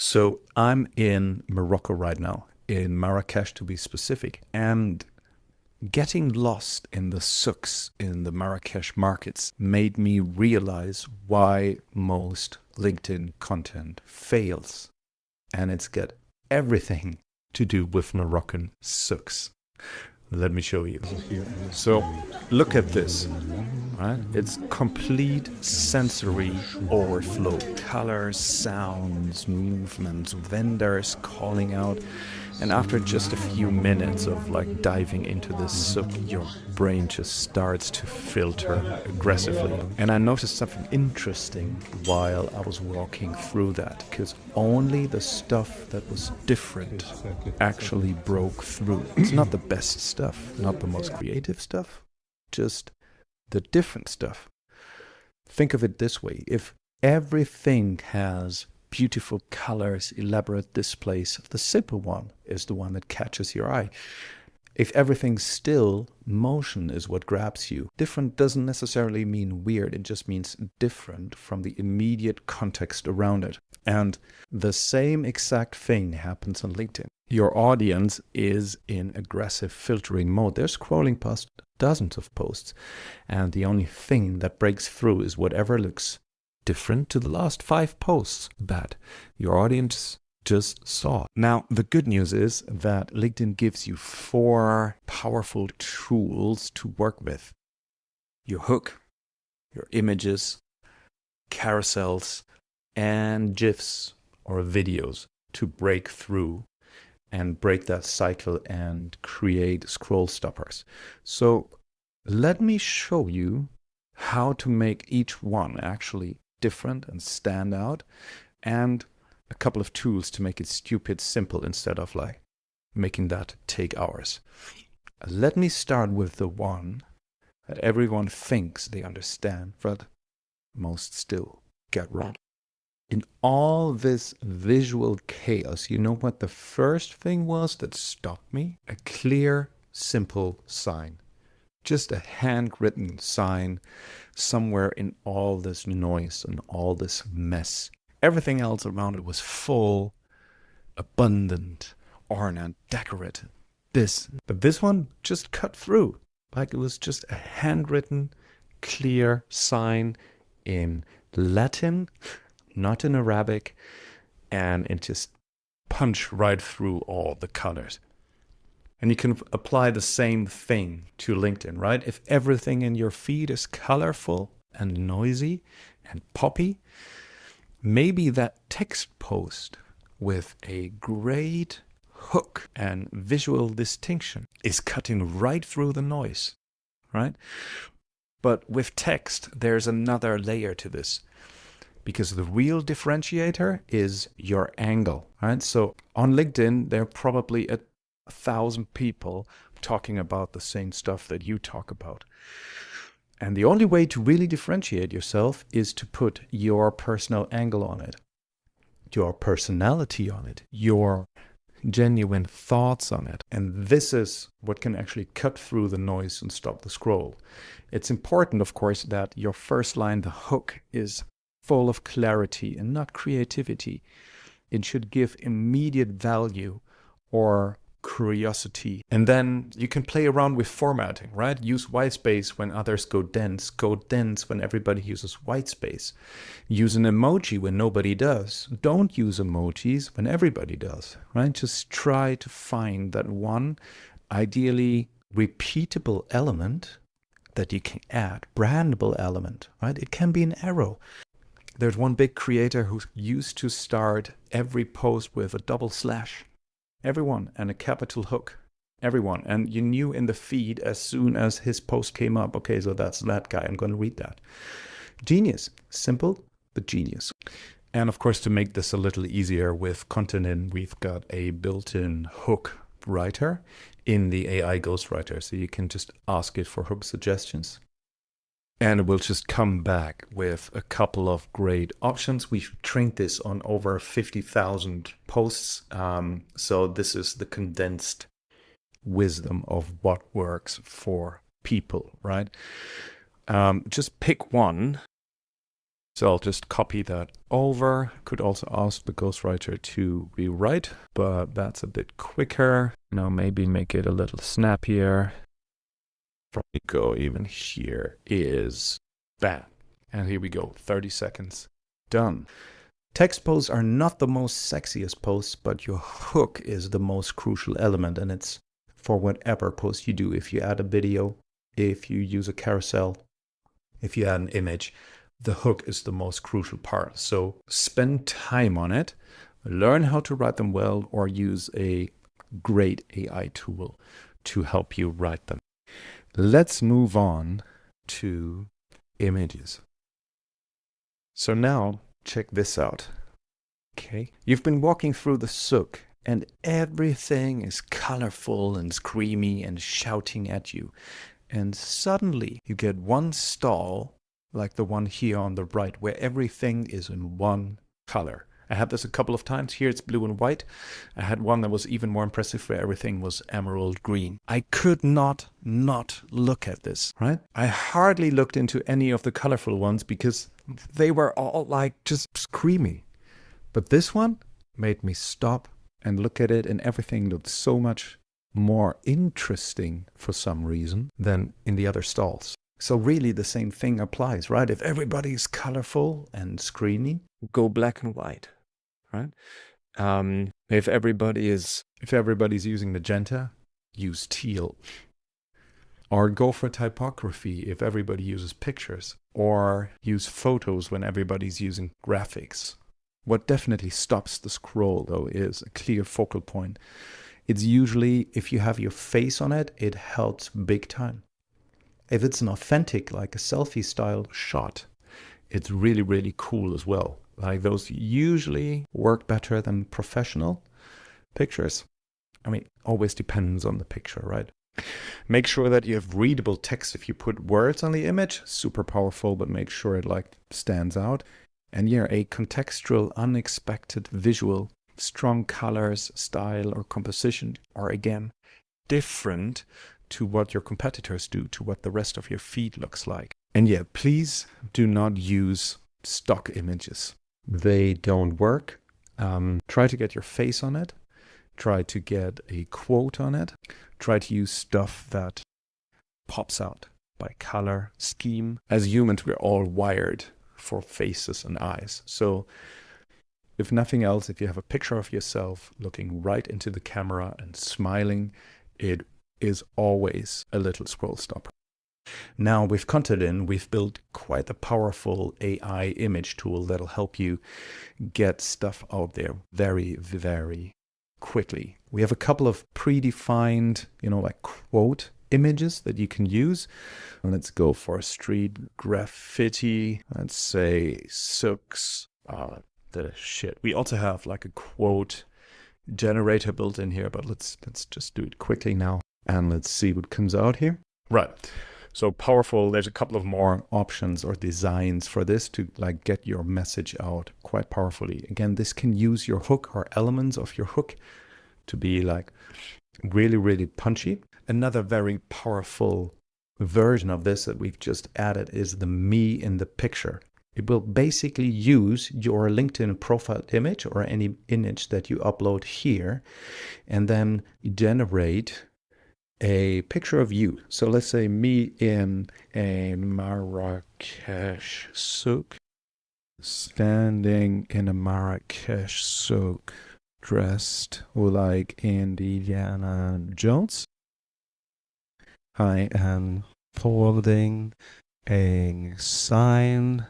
So I'm in Morocco right now, in Marrakesh to be specific, and getting lost in the souks in the Marrakesh markets made me realize why most LinkedIn content fails. And it's got everything to do with Moroccan souks. Let me show you. So look at this, right? It's complete sensory overflow. Colors, sounds, movements, vendors calling out. And after just a few minutes of like diving into this souk, your brain just starts to filter aggressively. And I noticed something interesting while I was walking through that, because only the stuff that was different actually broke through. It's not the best stuff, not the most creative stuff, just the different stuff. Think of it this way. If everything has beautiful colors, elaborate displays, the simple one is the one that catches your eye. If everything's still, motion is what grabs you. Different doesn't necessarily mean weird, it just means different from the immediate context around it. And the same exact thing happens on LinkedIn. Your audience is in aggressive filtering mode. They're scrolling past dozens of posts, and the only thing that breaks through is whatever looks different to the last 5 posts that your audience just saw. Now, the good news is that LinkedIn gives you 4 powerful tools to work with. Your hook, your images, carousels, and GIFs or videos to break through and break that cycle and create scroll stoppers. So let me show you how to make each one actually different and stand out, and a couple of tools to make it stupid simple instead of like making that take hours. Let me start with the one that everyone thinks they understand, but most still get wrong. In all this visual chaos, you know what the first thing was that stopped me? A clear, simple sign. Just a handwritten sign somewhere in all this noise and all this mess. Everything else around it was full, abundant, ornate, decorated. But this one just cut through. Like it was just a handwritten, clear sign in Latin, not in Arabic, and it just punched right through all the colors. And you can apply the same thing to LinkedIn, right? If everything in your feed is colorful and noisy and poppy, maybe that text post with a great hook and visual distinction is cutting right through the noise, right? But with text, there's another layer to this, because the real differentiator is your angle, right? So on LinkedIn, there are probably 1,000 people talking about the same stuff that you talk about. And the only way to really differentiate yourself is to put your personal angle on it, your personality on it, your genuine thoughts on it. And this is what can actually cut through the noise and stop the scroll. It's important, of course, that your first line, the hook, is full of clarity and not creativity. It should give immediate value or curiosity. And then you can play around with formatting, right? Use white space when others go dense when everybody uses white space. Use an emoji when nobody does. Don't use emojis when everybody does, right? Just try to find that one ideally repeatable element that you can add, brandable element, right? It can be an arrow. There's one big creator who used to start every post with a double slash. Everyone, and a capital hook. Everyone. And you knew in the feed as soon as his post came up, okay, so that's that guy. I'm going to read that. Genius. Simple, but genius. And of course, to make this a little easier with content in, we've got a built-in hook writer in the AI Ghostwriter. So you can just ask it for hook suggestions, and it will just come back with a couple of great options. We've trained this on over 50,000 posts. So this is the condensed wisdom of what works for people, right? Just pick one So I'll just copy that over. Could also ask the ghostwriter to rewrite, but that's a bit quicker. Now maybe make it a little snappier. Probably go even here is bam. And here we go, 30 seconds, done. Text posts are not the most sexiest posts, but your hook is the most crucial element, and it's for whatever post you do. If you add a video, if you use a carousel, if you add an image, the hook is the most crucial part. So spend time on it, learn how to write them well, or use a great AI tool to help you write them. Let's move on to images. So now check this out. Okay, you've been walking through the souk and everything is colorful and screamy and shouting at you. And suddenly you get one stall, like the one here on the right, where everything is in one color. I had this a couple of times. Here it's blue and white. I had one that was even more impressive where everything was emerald green. I could not look at this, right? I hardly looked into any of the colorful ones because they were all like just screamy. But this one made me stop and look at it, and everything looked so much more interesting for some reason than in the other stalls. So really the same thing applies, right? If everybody's colorful and screamy, go black and white, right? If everybody's using magenta, use teal. Or go for typography if everybody uses pictures, or use photos when everybody's using graphics. What definitely stops the scroll though is a clear focal point. It's usually, if you have your face on it, it helps big time. If it's an authentic, like a selfie style shot, it's really, really cool as well. Like those usually work better than professional pictures. I mean, always depends on the picture, right? Make sure that you have readable text. If you put words on the image, super powerful, but make sure it like stands out. And yeah, a contextual, unexpected visual, strong colors, style, or composition are again different to what your competitors do, to what the rest of your feed looks like. And yeah, please do not use stock images. They don't work. Try to get your face on it. Try to get a quote on it. Try to use stuff that pops out by color, scheme. As humans, we're all wired for faces and eyes. So if nothing else, if you have a picture of yourself looking right into the camera and smiling, it is always a little scroll stopper. Now with Contadin, we've built quite a powerful AI image tool that'll help you get stuff out there very, very quickly. We have a couple of predefined, like quote images that you can use. Let's go for street graffiti. Let's say Souk's. The shit. We also have like a quote generator built in here, but let's just do it quickly now. And let's see what comes out here. Right. So powerful. There's a couple of more options or designs for this to like get your message out quite powerfully. Again, this can use your hook or elements of your hook to be like really, really punchy. Another very powerful version of this that we've just added is the me in the picture. It will basically use your LinkedIn profile image or any image that you upload here and then generate a picture of you. So let's say me in a Marrakesh souk, standing in a Marrakesh souk, dressed like Indiana Jones. I am holding a sign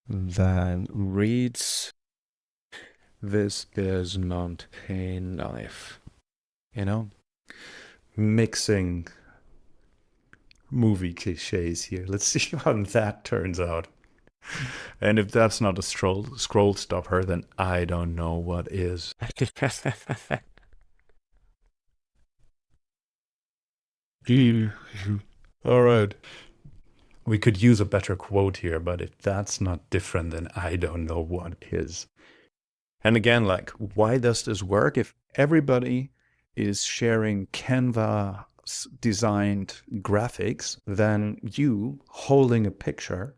that reads, "This is not a knife." Mixing movie cliches here. Let's see how that turns out. And if that's not a scroll stopper, then I don't know what is. All right. We could use a better quote here, but if that's not different, then I don't know what is. And again, like, why does this work? If everybody is sharing Canva designed graphics, then you holding a picture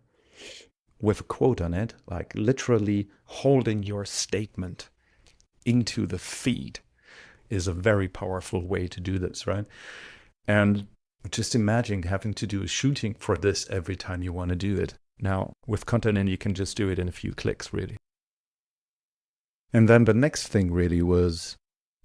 with a quote on it, like literally holding your statement into the feed, is a very powerful way to do this, right? And just imagine having to do a shooting for this every time you want to do it. Now, with content in, you can just do it in a few clicks, really. And then the next thing really was,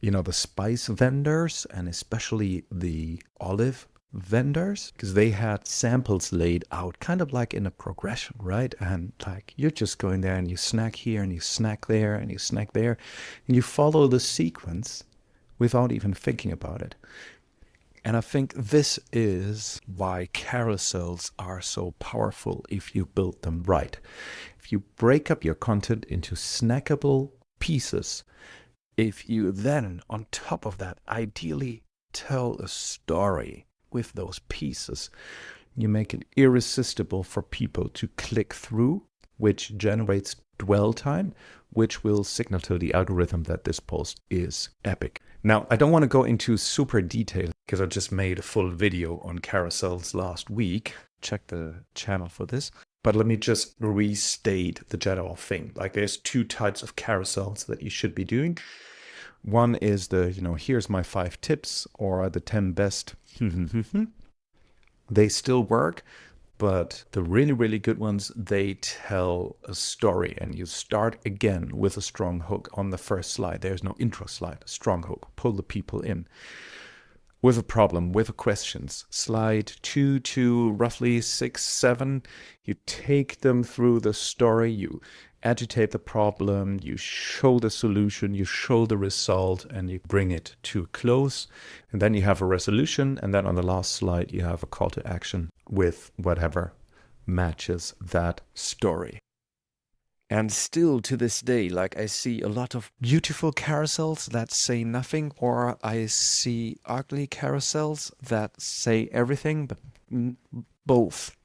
the spice vendors, and especially the olive vendors, because they had samples laid out kind of like in a progression, right? And like you're just going there and you snack here and you snack there and you snack there, and you follow the sequence without even thinking about it. And I think this is why carousels are so powerful if you build them right. If you break up your content into snackable pieces, if you then, on top of that, ideally tell a story with those pieces, you make it irresistible for people to click through, which generates dwell time, which will signal to the algorithm that this post is epic. Now, I don't want to go into super detail because I just made a full video on carousels last week. Check the channel for this. But let me just restate the general thing. Like there's two types of carousels that you should be doing. One is the, here's my 5 tips or the 10 best. They still work, but the really, really good ones, they tell a story, and you start again with a strong hook on the first slide. There's no intro slide, strong hook, pull the people in. With a problem, with questions, slide 2 to roughly 6, 7, you take them through the story, you agitate the problem, you show the solution, you show the result, and you bring it to a close. And then you have a resolution, and then on the last slide you have a call to action with whatever matches that story. And still to this day, like I see a lot of beautiful carousels that say nothing, or I see ugly carousels that say everything, but both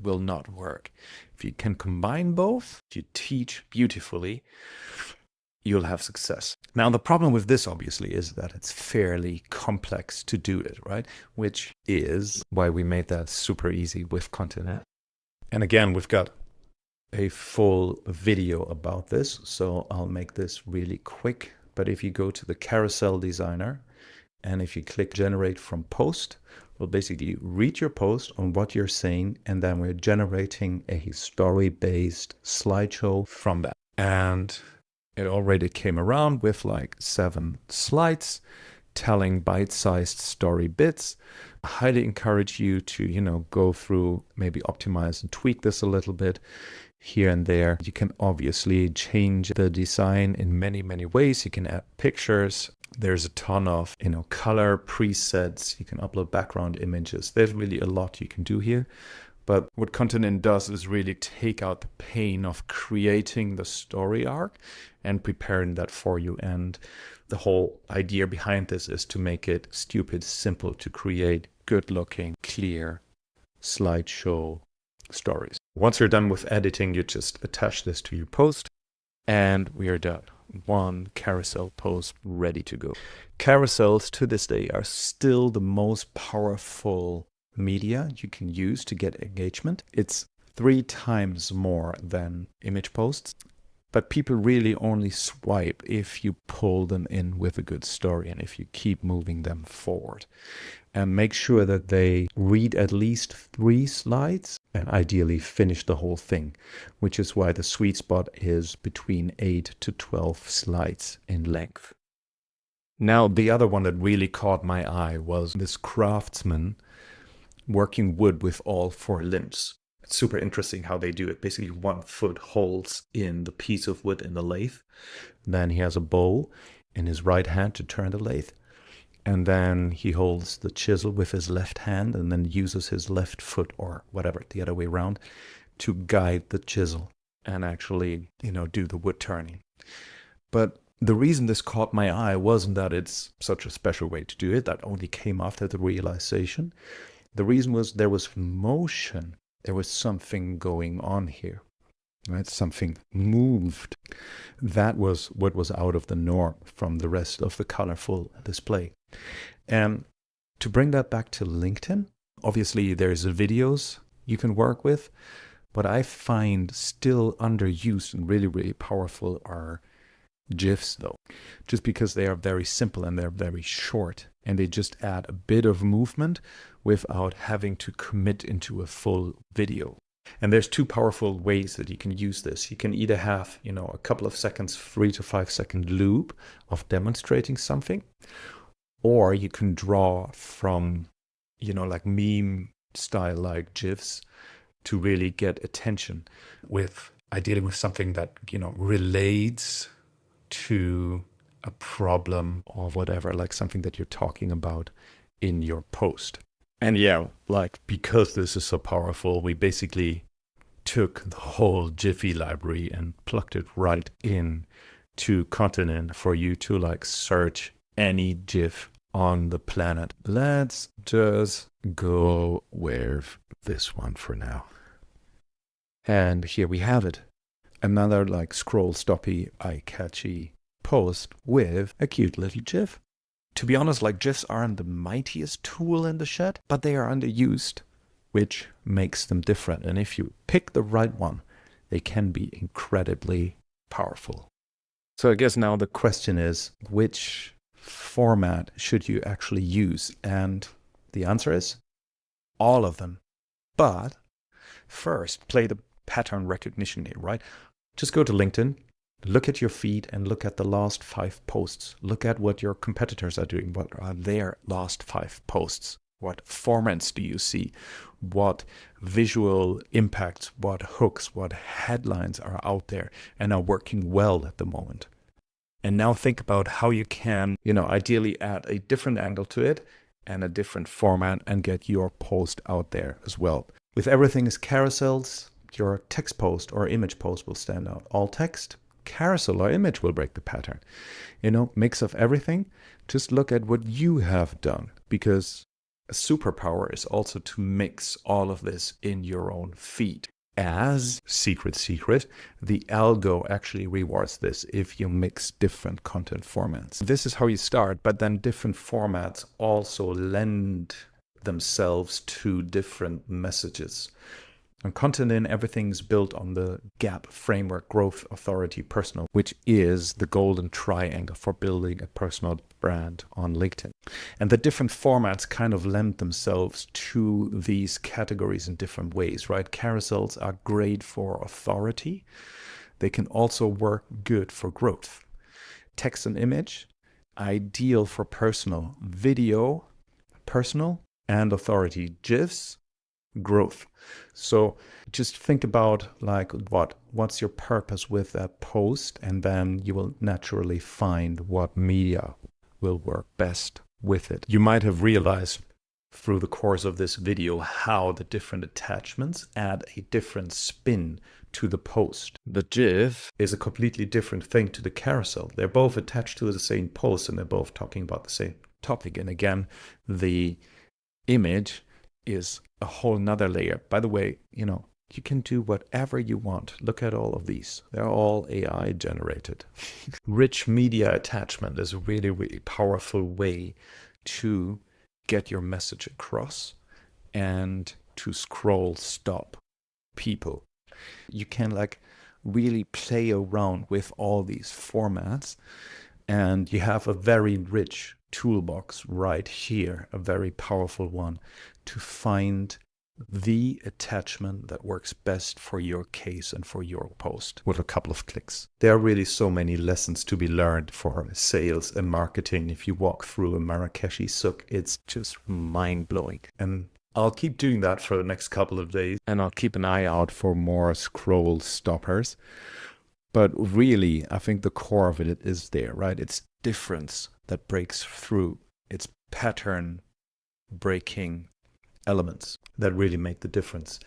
will not work. If you can combine both, if you teach beautifully, you'll have success. Now, the problem with this, obviously, is that it's fairly complex to do it, right? Which is why we made that super easy with content. And again, we've got a full video about this, so I'll make this really quick. But if you go to the Carousel Designer, and if you click Generate from Post, we'll basically read your post on what you're saying, and then we're generating a story-based slideshow from that. And it already came around with like 7 slides telling bite-sized story bits. I highly encourage you to, go through, maybe optimize and tweak this a little bit here and there. You can obviously change the design in many, many ways. You can add pictures. There's a ton of, color presets. You can upload background images. There's really a lot you can do here. But what Content does is really take out the pain of creating the story arc and preparing that for you. And the whole idea behind this is to make it stupid simple to create good looking, clear slideshow stories. Once you're done with editing, you just attach this to your post and we are done. One carousel post ready to go. Carousels to this day are still the most powerful media you can use to get engagement. It's 3 times more than image posts, but people really only swipe if you pull them in with a good story and if you keep moving them forward. And make sure that they read at least 3 slides and ideally finish the whole thing, which is why the sweet spot is between 8 to 12 slides in length. Now, the other one that really caught my eye was this craftsman working wood with all 4 limbs. It's super interesting how they do it. Basically, 1 foot holds in the piece of wood in the lathe. Then he has a bowl in his right hand to turn the lathe. And then he holds the chisel with his left hand and then uses his left foot or whatever, the other way around, to guide the chisel and actually, do the wood turning. But the reason this caught my eye wasn't that it's such a special way to do it. That only came after the realization. The reason was there was motion. There was something going on here, right? Something moved. That was what was out of the norm from the rest of the colorful display. And to bring that back to LinkedIn, obviously there's videos you can work with, What I find still underused and really, really powerful are GIFs, though, just because they are very simple and they're very short, and they just add a bit of movement without having to commit into a full video. And there's two powerful ways that you can use this. You can either have, a couple of seconds, 3 to 5 second loop of demonstrating something, or you can draw from, like meme style like GIFs to really get attention with dealing with something that, relates to a problem or whatever, like something that you're talking about in your post. And yeah, like because this is so powerful, we basically took the whole Giphy library and plugged it right in to Continent for you to like search any GIF on the planet. Let's just go with this one for now. And here we have it. Another like scroll stoppy, eye-catchy post with a cute little GIF. To be honest, like GIFs aren't the mightiest tool in the shed, but they are underused, which makes them different. And if you pick the right one, they can be incredibly powerful. So I guess now the question is, which format should you actually use? And the answer is all of them. But first, play the pattern recognition game, right? Just go to LinkedIn, look at your feed and look at the last 5 posts. Look at what your competitors are doing. What are their last 5 posts? What formats do you see? What visual impacts, what hooks, what headlines are out there and are working well at the moment? And now think about how you can, ideally add a different angle to it and a different format and get your post out there as well. With everything as carousels, your text post or image post will stand out. All text, carousel or image will break the pattern. Mix of everything. Just look at what you have done, because a superpower is also to mix all of this in your own feed. As secret, the algo actually rewards this if you mix different content formats. This is how you start, but then different formats also lend themselves to different messages. On Continent, everything's built on the GAP framework, growth, authority, personal, which is the golden triangle for building a personal brand on LinkedIn. And the different formats kind of lend themselves to these categories in different ways, right? Carousels are great for authority. They can also work good for growth. Text and image, ideal for personal. Video, personal, and authority. GIFs, growth. So just think about like what's your purpose with that post, and then you will naturally find what media will work best with it. You might have realized through the course of this video how the different attachments add a different spin to the post. The GIF is a completely different thing to the carousel. They're both attached to the same post and they're both talking about the same topic. And again, the image is a whole nother layer. By the way, you can do whatever you want. Look at all of these. They're all AI generated. Rich media attachment is a really, really powerful way to get your message across and to scroll stop people. You can really play around with all these formats, and you have a very rich toolbox right here, a very powerful one, to find the attachment that works best for your case and for your post with a couple of clicks. There are really so many lessons to be learned for sales and marketing. If you walk through a Marrakeshi souk, it's just mind-blowing. And I'll keep doing that for the next couple of days, and I'll keep an eye out for more scroll stoppers. But really, I think the core of it is there, right? It's difference that breaks through. It's pattern breaking elements that really make the difference.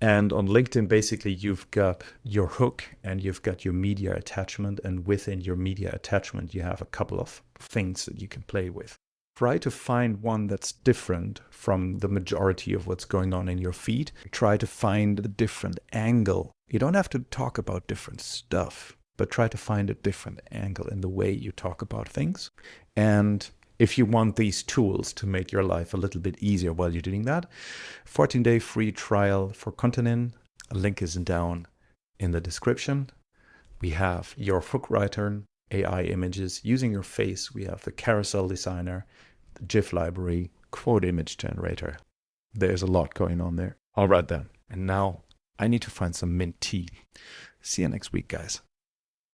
And on LinkedIn, basically, you've got your hook and you've got your media attachment. And within your media attachment, you have a couple of things that you can play with. Try to find one that's different from the majority of what's going on in your feed. Try to find a different angle. You don't have to talk about different stuff, but try to find a different angle in the way you talk about things. And if you want these tools to make your life a little bit easier while you're doing that, 14-day free trial for Continent. A link is down in the description. We have your hook writer, AI images using your face. We have the Carousel Designer, the GIF Library, quote image generator. There's a lot going on there. All right then. And now I need to find some mint tea. See you next week, guys.